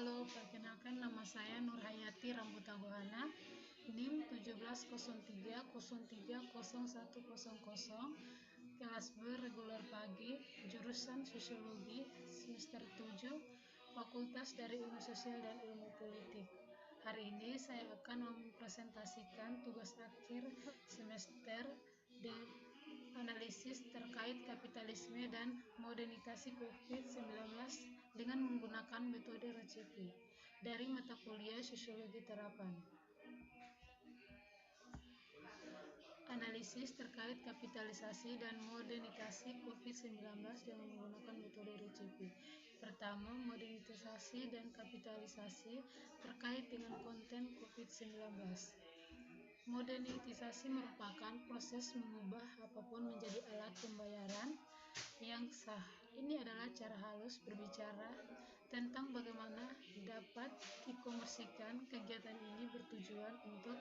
Halo, perkenalkan nama saya Nurhayati Rambuta-Gohana, NIM 1703030100, kelas B reguler pagi, jurusan Sosiologi, semester 7, Fakultas dari Ilmu Sosial dan Ilmu Politik. Hari ini saya akan mempresentasikan tugas akhir semester di analisis terkait kapitalisme dan modernisasi COVID-19 dengan menggunakan metode RCP dari mata kuliah Sosiologi Terapan. Analisis terkait kapitalisasi dan modernisasi COVID-19 dengan menggunakan metode RCP. Pertama, modernisasi dan kapitalisasi terkait dengan konten COVID-19. Modernisasi merupakan proses mengubah apapun menjadi alat pembayaran yang sah. Ini adalah cara halus berbicara tentang bagaimana dapat dikomersikan. Kegiatan ini bertujuan untuk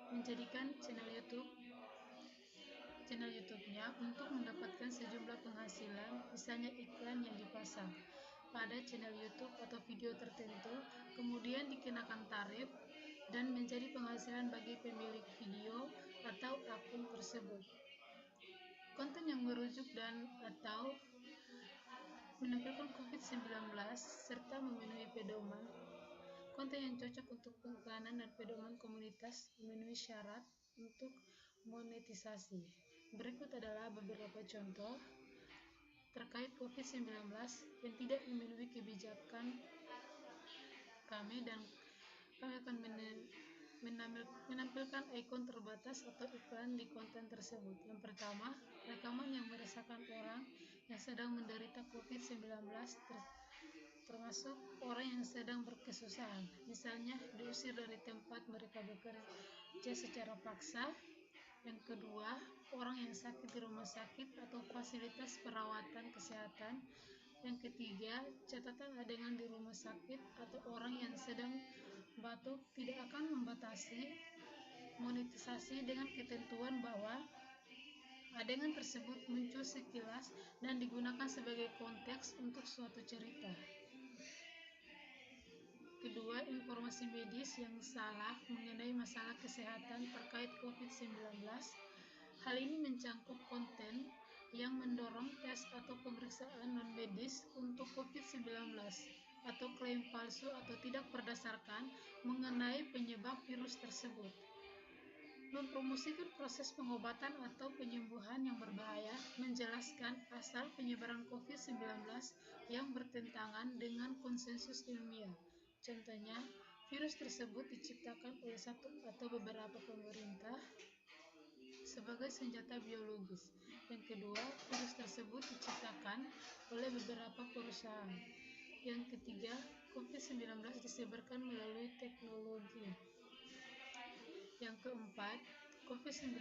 menjadikan channel YouTube-nya untuk mendapatkan sejumlah penghasilan, misalnya iklan yang dipasang pada channel YouTube atau video tertentu, kemudian dikenakan tarif dan menjadi penghasilan bagi pemilik video atau akun tersebut. Konten yang merujuk dan atau menampilkan COVID-19 serta memenuhi pedoman. Konten yang cocok untuk pengiklanan dan pedoman komunitas memenuhi syarat untuk monetisasi. Berikut adalah beberapa contoh terkait COVID-19 yang tidak memenuhi kebijakan kami, dan kami akan menampilkan ikon terbatas atau iklan di konten tersebut. Yang pertama, rekaman yang meresahkan orang yang sedang menderita COVID-19, termasuk orang yang sedang berkesusahan, misalnya diusir dari tempat mereka bekerja secara paksa. Yang kedua, orang yang sakit di rumah sakit atau fasilitas perawatan kesehatan. Yang ketiga, catatan adegan di rumah sakit atau orang yang sedang batuk tidak akan membatasi monetisasi dengan ketentuan bahwa adegan tersebut muncul sekilas dan digunakan sebagai konteks untuk suatu cerita. Kedua, informasi medis yang salah mengenai masalah kesehatan terkait COVID-19. Hal ini mencangkup konten yang mendorong tes atau pemeriksaan non-medis untuk COVID-19 atau klaim palsu atau tidak berdasarkan mengenai penyebab virus tersebut. Mempromosikan proses pengobatan atau penyembuhan yang berbahaya, menjelaskan asal penyebaran COVID-19 yang bertentangan dengan konsensus ilmiah. Contohnya, virus tersebut diciptakan oleh satu atau beberapa pemerintah sebagai senjata biologis. Yang kedua, virus tersebut diciptakan oleh beberapa perusahaan. Yang ketiga, COVID-19 disebarkan melalui teknologi. Yang keempat, COVID-19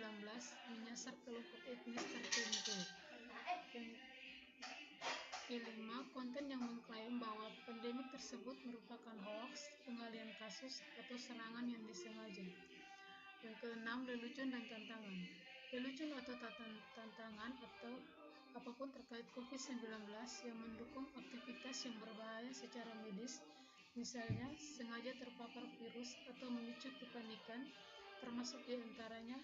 menyasar kelompok etnis tertentu. Yang kelima, konten yang mengklaim bahwa pandemi tersebut merupakan hoaks, pengalihan kasus, atau serangan yang disengaja. Yang keenam, lelucon dan tantangan. Lelucon atau tantangan atau apapun terkait COVID-19 yang mendukung aktivitas yang berbahaya secara medis, misalnya sengaja terpapar virus atau memicu kepanikan, termasuk diantaranya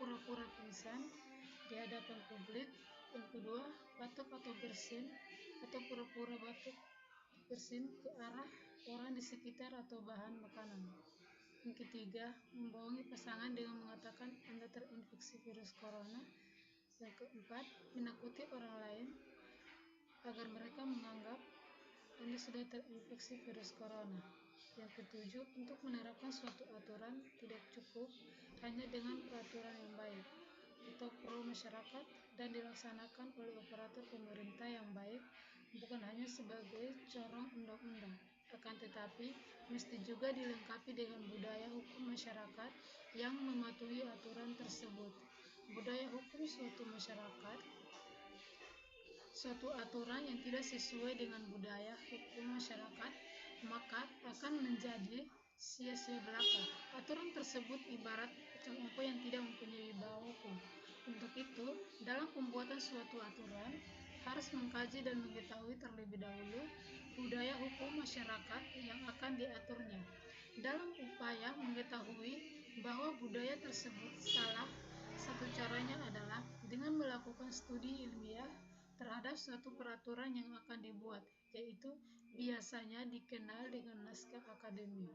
pura-pura pingsan di hadapan publik. Yang kedua, batuk atau bersin atau pura-pura batuk bersin ke arah orang di sekitar atau bahan makanan. Yang ketiga, membohongi pasangan dengan mengatakan Anda terinfeksi virus corona. Yang keempat, menakuti orang lain agar mereka menganggap Anda sudah terinfeksi virus corona. Yang ketujuh, untuk menerapkan suatu aturan tidak cukup hanya dengan peraturan yang baik atau pro masyarakat dan dilaksanakan oleh operator pemerintah yang baik, bukan hanya sebagai corong undang-undang, akan tetapi mesti juga dilengkapi dengan budaya hukum masyarakat yang mematuhi aturan tersebut. Budaya hukum suatu masyarakat, suatu aturan yang tidak sesuai dengan budaya hukum masyarakat, maka akan menjadi sia-sia belaka. Aturan tersebut ibarat kacang empuk yang tidak mempunyai wibawa hukum. Untuk itu, dalam pembuatan suatu aturan harus mengkaji dan mengetahui terlebih dahulu budaya hukum masyarakat yang akan diaturnya. Dalam upaya mengetahui bahwa budaya tersebut salah, satu caranya adalah dengan melakukan studi ilmiah terhadap suatu peraturan yang akan dibuat, yaitu biasanya dikenal dengan naskah akademik,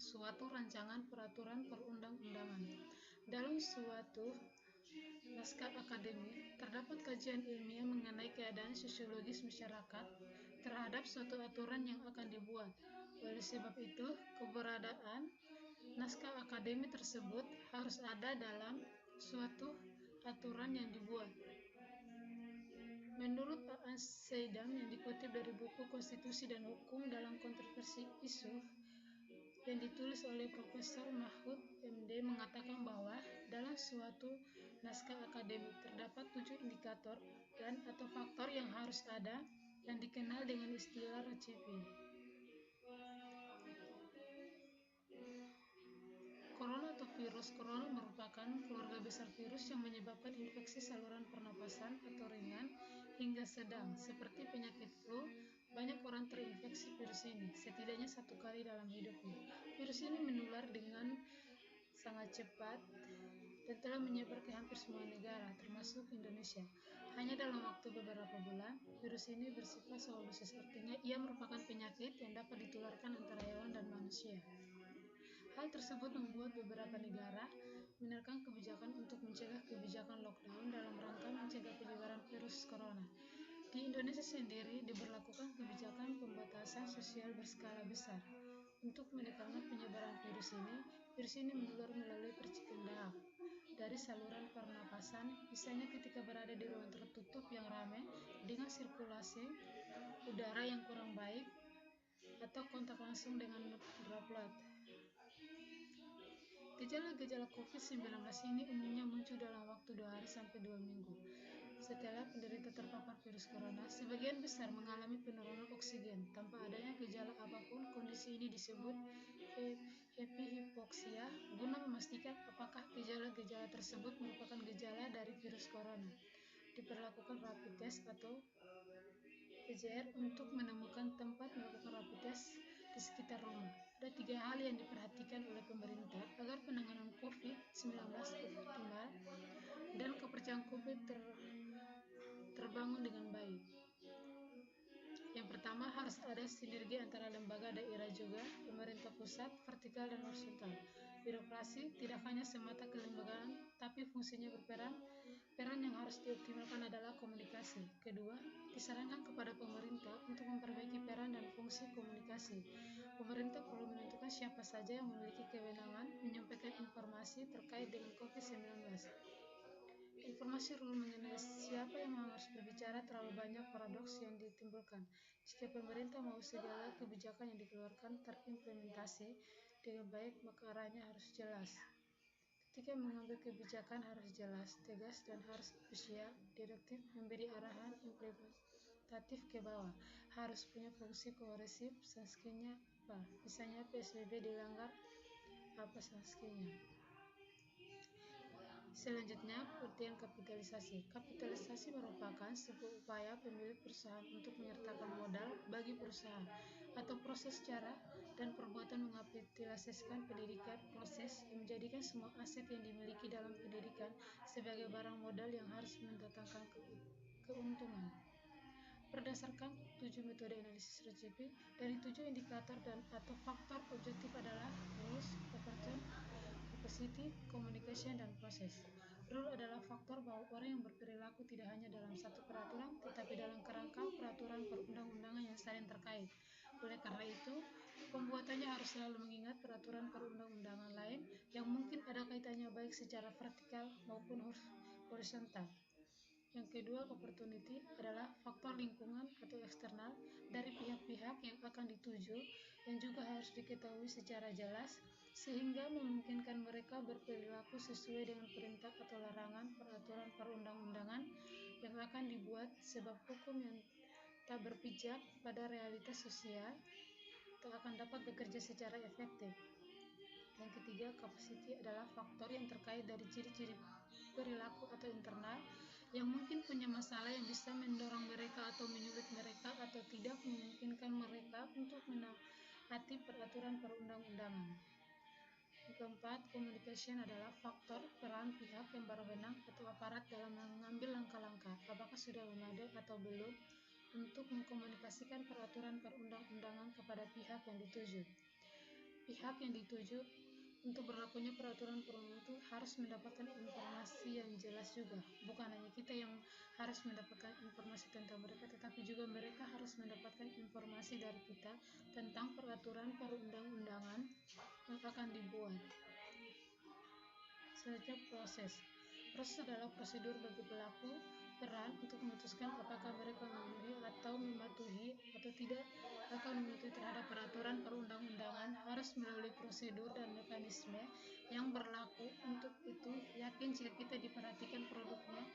suatu rancangan peraturan perundang-undangan. Dalam suatu naskah akademik, terdapat kajian ilmiah mengenai keadaan sosiologis masyarakat terhadap suatu aturan yang akan dibuat. Oleh sebab itu, keberadaan naskah akademik tersebut harus ada dalam suatu aturan yang dibuat. Menurut A.A. Seidam yang dikutip dari buku Konstitusi dan Hukum dalam Kontroversi Isu yang ditulis oleh Profesor Mahfud MD, mengatakan bahwa dalam suatu naskah akademik terdapat 7 indikator dan atau faktor yang harus ada yang dikenal dengan istilah recipe. Corona atau virus corona merupakan keluarga besar virus yang menyebabkan infeksi saluran pernapasan atau ringan hingga sedang seperti penyakit flu. Banyak orang terinfeksi virus ini setidaknya 1 kali dalam hidupnya. Virus ini menular dengan sangat cepat dan telah menyebar ke hampir semua negara, termasuk Indonesia. Hanya dalam waktu beberapa bulan, virus ini bersifat zoonosis, artinya ia merupakan penyakit yang dapat ditularkan antara hewan dan manusia. Hal tersebut membuat beberapa negara menerapkan kebijakan untuk mencegah kebijakan lockdown dalam rangka mencegah penyebaran virus corona. Di Indonesia sendiri diberlakukan kebijakan pembatasan sosial berskala besar. Untuk menekan penyebaran virus ini menular melalui percikan dahak dari saluran pernapasan, misalnya ketika berada di ruang tertutup yang ramai dengan sirkulasi udara yang kurang baik atau kontak langsung dengan droplet. Gejala-gejala COVID-19 ini umumnya muncul dalam waktu 2 hari sampai 2 minggu. Setelah penderita terpapar virus corona, sebagian besar mengalami penurunan oksigen tanpa adanya gejala apapun. Kondisi ini disebut hipoksia. Guna memastikan apakah gejala-gejala tersebut merupakan gejala dari virus corona, diperlakukan rapid test atau PCR untuk menemukan tempat melakukan rapid test di sekitar rumah. Ada 3 hal yang diperhatikan oleh pemerintah agar penanganan COVID-19 optimal dan kepercayaan COVID terbangun dengan baik. Yang pertama, harus ada sinergi antara lembaga daerah juga pemerintah pusat, vertikal dan horizontal. Birokrasi tidak hanya semata kelembagaan, tapi fungsinya berperan. Peran yang harus dioptimalkan adalah komunikasi. Kedua, disarankan kepada pemerintah untuk memperbaiki peran dan fungsi komunikasi. Pemerintah perlu menentukan siapa saja yang memiliki kewenangan menyampaikan informasi terkait dengan COVID-19. Informasi rule mengenai siapa yang harus berbicara terlalu banyak paradoks yang ditimbulkan. Jika pemerintah mau segala kebijakan yang dikeluarkan terimplementasi dengan baik, maka arahnya harus jelas. Ketika mengambil kebijakan harus jelas, tegas, dan harus usia direktif memberi arahan implementatif ke bawah. Harus punya fungsi koersif, sanksinya apa? Misalnya PSBB dilanggar, apa sanksinya? Selanjutnya, pengertian kapitalisasi. Kapitalisasi merupakan sebuah upaya pemilik perusahaan untuk menyertakan modal bagi perusahaan atau proses cara dan perbuatan mengapitalisasikan pendidikan, proses yang menjadikan semua aset yang dimiliki dalam pendidikan sebagai barang modal yang harus mendatangkan keuntungan. Berdasarkan 7 metode analisis recipe, dari 7 indikator dan atau faktor objektif adalah rules, opportunity, capacity, communication, dan proses. Rule adalah faktor bahwa orang yang berperilaku tidak hanya dalam satu peraturan, tetapi dalam kerangka peraturan perundang-undangan yang saling terkait. Oleh karena itu, pembuatannya harus selalu mengingat peraturan perundang-undangan lain yang mungkin ada kaitannya baik secara vertikal maupun horizontal. Yang kedua, opportunity adalah faktor lingkungan atau eksternal dari pihak-pihak yang akan dituju yang juga harus diketahui secara jelas sehingga memungkinkan mereka berperilaku sesuai dengan perintah atau larangan peraturan perundang-undangan yang akan dibuat, sebab hukum yang tak berpijak pada realitas sosial tak akan dapat bekerja secara efektif. Yang ketiga, capacity adalah faktor yang terkait dari ciri-ciri perilaku atau internal yang mungkin punya masalah yang bisa mendorong mereka atau menyulit mereka atau tidak memungkinkan mereka untuk menaati peraturan perundang-undangan. Yang keempat, communication adalah faktor peran pihak yang berwenang atau aparat dalam mengambil langkah-langkah, apakah sudah memadai atau belum, untuk mengkomunikasikan peraturan perundang-undangan kepada pihak yang dituju. Pihak yang dituju untuk berlakunya peraturan perundang itu harus mendapatkan informasi yang jelas juga. Bukan hanya kita yang harus mendapatkan informasi tentang mereka, tetapi juga mereka harus mendapatkan informasi dari kita tentang peraturan perundang-undangan yang akan dibuat. Selanjutnya, proses adalah prosedur bagi pelaku peran untuk memutuskan apakah mereka memenuhi atau mematuhi atau tidak akan mematuhi terhadap peraturan perundang-undangan. Harus melalui prosedur dan mekanisme yang berlaku. Untuk itu, yakin jika kita diperhatikan produknya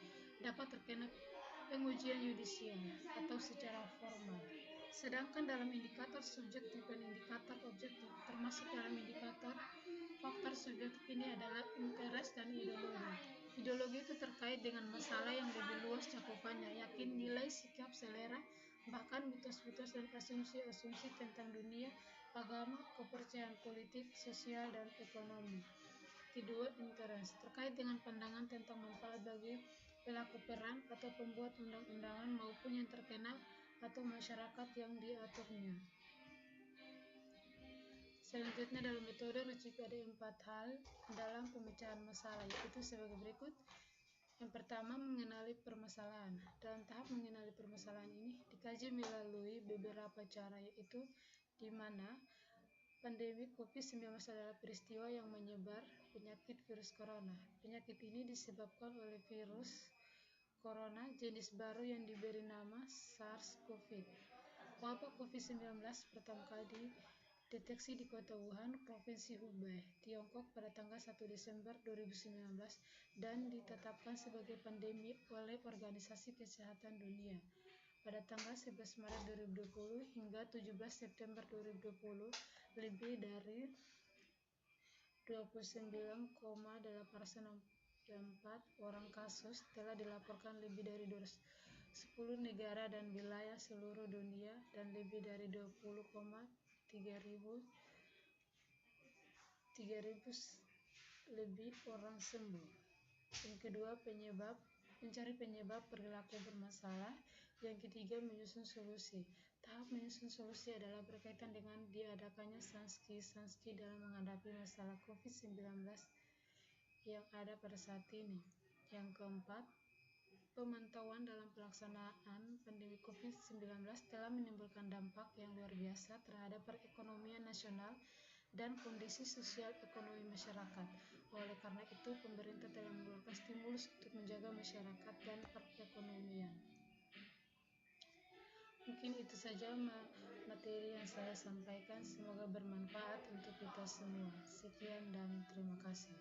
dapat terkena pengujian yudisial atau secara formal. Sedangkan dalam indikator subjektif dan indikator objektif, termasuk dalam indikator faktor subjektif ini adalah interest dan ideologi. Ideologi itu terkait dengan masalah yang lebih luas cakupannya, yakin, nilai, sikap, selera, bahkan mitos-mitos dan asumsi-asumsi tentang dunia, agama, kepercayaan politik, sosial, dan ekonomi. Kedua, interest terkait dengan pandangan tentang manfaat bagi pelaku peran atau pembuat undang-undangan maupun yang terkena atau masyarakat yang diaturnya. Selanjutnya, dalam metode Rucik ada 4 hal dalam pemecahan masalah, yaitu sebagai berikut. Yang pertama, mengenali permasalahan. Dalam tahap mengenali permasalahan ini dikaji melalui beberapa cara, yaitu di mana pandemi COVID-19 adalah peristiwa yang menyebar penyakit virus corona. Penyakit ini disebabkan oleh virus corona jenis baru yang diberi nama SARS-CoV. Wabah COVID-19 pertama kali dideteksi di kota Wuhan, Provinsi Hubei, Tiongkok pada tanggal 1 Desember 2019 dan ditetapkan sebagai pandemi oleh Organisasi Kesehatan Dunia pada tanggal 11 Maret 2020 hingga 17 September 2020. Lebih dari 29,864 orang kasus telah dilaporkan lebih dari 10 negara dan wilayah seluruh dunia dan lebih dari 20,3 lebih orang sembuh. Yang kedua, mencari penyebab perilaku bermasalah. Yang ketiga, menyusun solusi. Tahap menyusun solusi adalah berkaitan dengan diadakannya sanksi dalam menghadapi masalah COVID-19 yang ada pada saat ini. Yang keempat, pemantauan dalam pelaksanaan pandemi COVID-19 telah menimbulkan dampak yang luar biasa terhadap perekonomian nasional dan kondisi sosial ekonomi masyarakat. Oleh karena itu, pemerintah telah mengeluarkan stimulus untuk menjaga masyarakat dan perekonomian. Mungkin itu saja materi yang saya sampaikan. Semoga bermanfaat untuk kita semua. Sekian dan terima kasih.